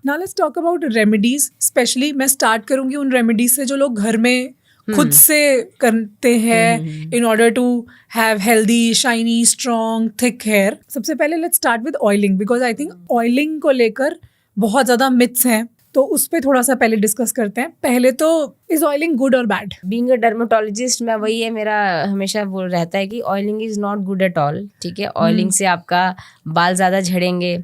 Now let's talk about remedies. Specially मैं start करूंगी उन रेमेडीज से जो लोग घर में खुद से करते हैं in order to have healthy, shiny, strong, thick hair. सबसे पहले let's start with oiling, because I think oiling को लेकर बहुत ज़्यादा मिथ्स हैं, तो उस पर थोड़ा सा पहले डिस्कस करते हैं. पहले तो इज ऑयलिंग गुड और बैड? बीइंग अ डर्मेटोलॉजिस्ट मैं वही है, मेरा हमेशा वो रहता है कि oiling is not good at all. ठीक है, ऑयलिंग से आपका बाल ज़्यादा झड़ेंगे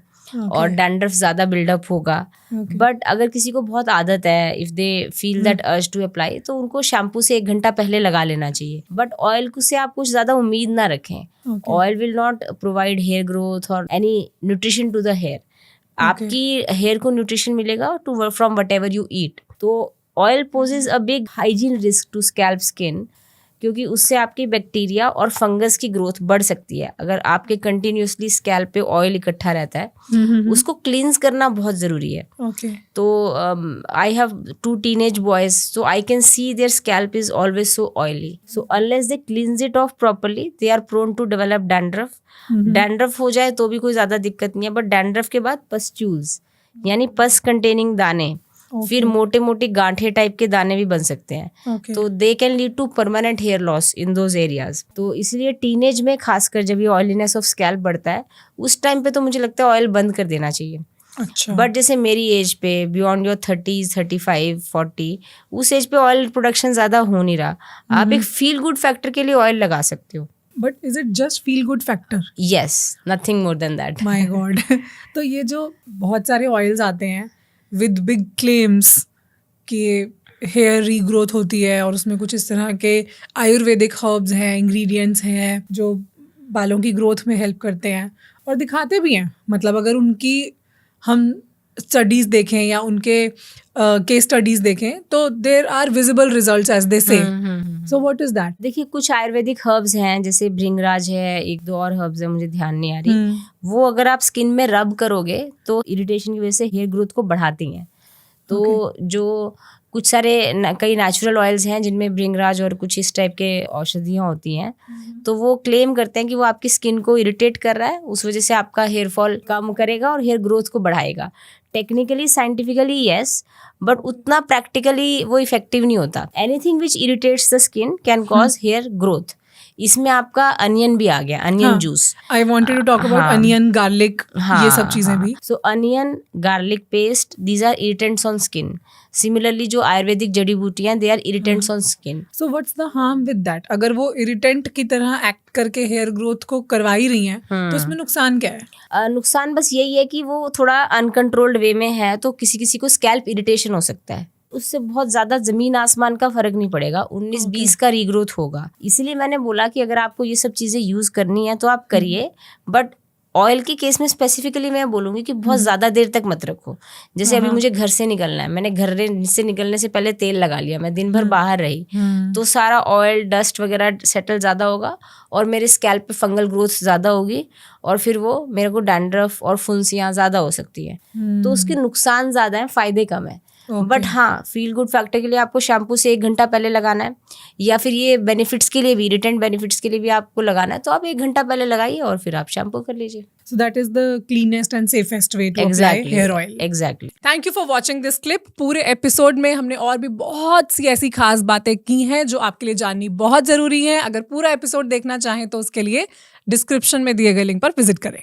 और डैंड्रफ ज़्यादा बिल्डअप होगा. बट अगर किसी को बहुत आदत है, if they feel that urge to apply, तो उनको शैम्पू से 1 घंटा पहले लगा लेना चाहिए. बट ऑयल से आप कुछ ज़्यादा उम्मीद ना रखें. Oil will not provide hair growth or any nutrition to the hair. आपकी हेयर को न्यूट्रिशन मिलेगा to from whatever you eat. तो oil poses a big hygiene risk to scalp skin, क्योंकि उससे आपकी बैक्टीरिया और फंगस की growth बढ़ सकती है. अगर आपके कंटिन्यूसली स्कैल्प पे ऑयल इकट्ठा रहता है, उसको क्लींस करना बहुत ज़रूरी है. तो I have 2 teenage boys, so I can see their scalp is always so oily. So unless they cleanse it off properly, they are prone to develop dandruff. Dandruff हो जाए तो भी कोई ज़्यादा दिक्कत नहीं है, बट डैंड्रफ के बाद पस्ट्यूल्स यानी पस कंटेनिंग दाने, फिर मोटे मोटे गांठे टाइप के दाने भी बन सकते हैं. तो they can lead to permanent hair loss in those areas. तो इसलिए टीनेज में खासकर जब ये ऑयलीनेस ऑफ स्कैल्प बढ़ता है, उस टाइम पे तो मुझे लगता है ऑयल बंद कर देना चाहिए. अच्छा. बट जैसे मेरी एज पे बियॉन्ड योर 30s, 35, 40, उस एज पे ऑयल प्रोडक्शन ज़्यादा हो नहीं रहा. आप एक फील गुड फैक्टर के लिए ऑयल लगा सकते हो. But is it just feel good factor? Yes, nothing more than that. My God. तो ये जो बहुत सारे ऑयल्स आते हैं विद बिग क्लेम्स कि हेयर रीग्रोथ होती है और उसमें कुछ इस तरह के आयुर्वेदिक हर्ब्स हैं, इंग्रेडिएंट्स हैं जो बालों की ग्रोथ में हेल्प करते हैं और दिखाते भी हैं. मतलब अगर उनकी हम स्टडीज़ देखें या उनके केस स्टडीज़ देखें तो there are visible results as they say. So what is that? देखिए, कुछ आयुर्वेदिक हर्ब्स हैं, जैसे भृंगराज है, 1-2 और हर्ब्स है, मुझे ध्यान नहीं आ रही. वो अगर आप स्किन में रब करोगे तो इरिटेशन की वजह से हेयर ग्रोथ को बढ़ाती हैं. तो जो कुछ सारे कई नेचुरल ऑयल्स हैं जिनमें भृंगराज और कुछ इस टाइप के औषधियाँ होती हैं, तो वो क्लेम करते हैं कि वो आपकी स्किन को इरिटेट कर रहा है, उस वजह से आपका हेयर फॉल कम करेगा और हेयर ग्रोथ को बढ़ाएगा. टेक्निकली साइंटिफिकली यस, बट उतना प्रैक्टिकली वो इफेक्टिव नहीं होता. Anything which irritates the skin can cause hair growth. इसमें आपका अनियन भी आ गया, onion juice. I wanted to talk about onion, garlic, ये सब चीजें भी. So onion, garlic paste, these are irritants on skin. Similarly जो आयुर्वेदिक जड़ी बूटियां, they are irritants on skin. So what's the harm with that? अगर वो इरिटेंट की तरह एक्ट करके हेयर ग्रोथ को करवा ही रही हैं, तो इसमें नुकसान क्या है? नुकसान बस यही है कि वो थोड़ा अनकंट्रोल्ड वे में है, तो किसी किसी को स्कैल्प इरिटेशन हो सकता है. उससे बहुत ज़्यादा ज़मीन आसमान का फ़र्क नहीं पड़ेगा, 19-20 का रीग्रोथ होगा. इसीलिए मैंने बोला कि अगर आपको ये सब चीज़ें यूज़ करनी है तो आप करिए, बट ऑयल के केस में स्पेसिफिकली मैं बोलूँगी कि बहुत ज़्यादा देर तक मत रखो. जैसे अभी मुझे घर से निकलना है, मैंने घर से निकलने से पहले तेल लगा लिया, मैं दिन भर बाहर रही, तो सारा ऑयल, डस्ट वगैरह सेटल ज़्यादा होगा और मेरे स्कैल्प पे फंगल ग्रोथ ज़्यादा होगी और फिर वो मेरे को डैंड्रफ और फुंसियाँ ज़्यादा हो सकती है. तो उसके नुकसान ज़्यादा हैं, फ़ायदे कम है. बट हाँ, फील गुड फैक्टर के लिए आपको शैम्पू से 1 घंटा पहले लगाना है, या फिर ये बेनिफिट्स के लिए भी, रिटर्न बेनिफिट्स के लिए भी आपको लगाना है, तो आप 1 घंटा पहले लगाइए और फिर आप शैम्पू कर लीजिए. So that is the cleanest and safest way to apply hair oil. Exactly. Thank you for watching this clip. पूरे एपिसोड में हमने और भी बहुत सी ऐसी खास बातें की हैं जो आपके लिए जाननी बहुत ज़रूरी है. अगर पूरा एपिसोड देखना चाहें तो उसके लिए डिस्क्रिप्शन में दिए गए लिंक पर विजिट करें.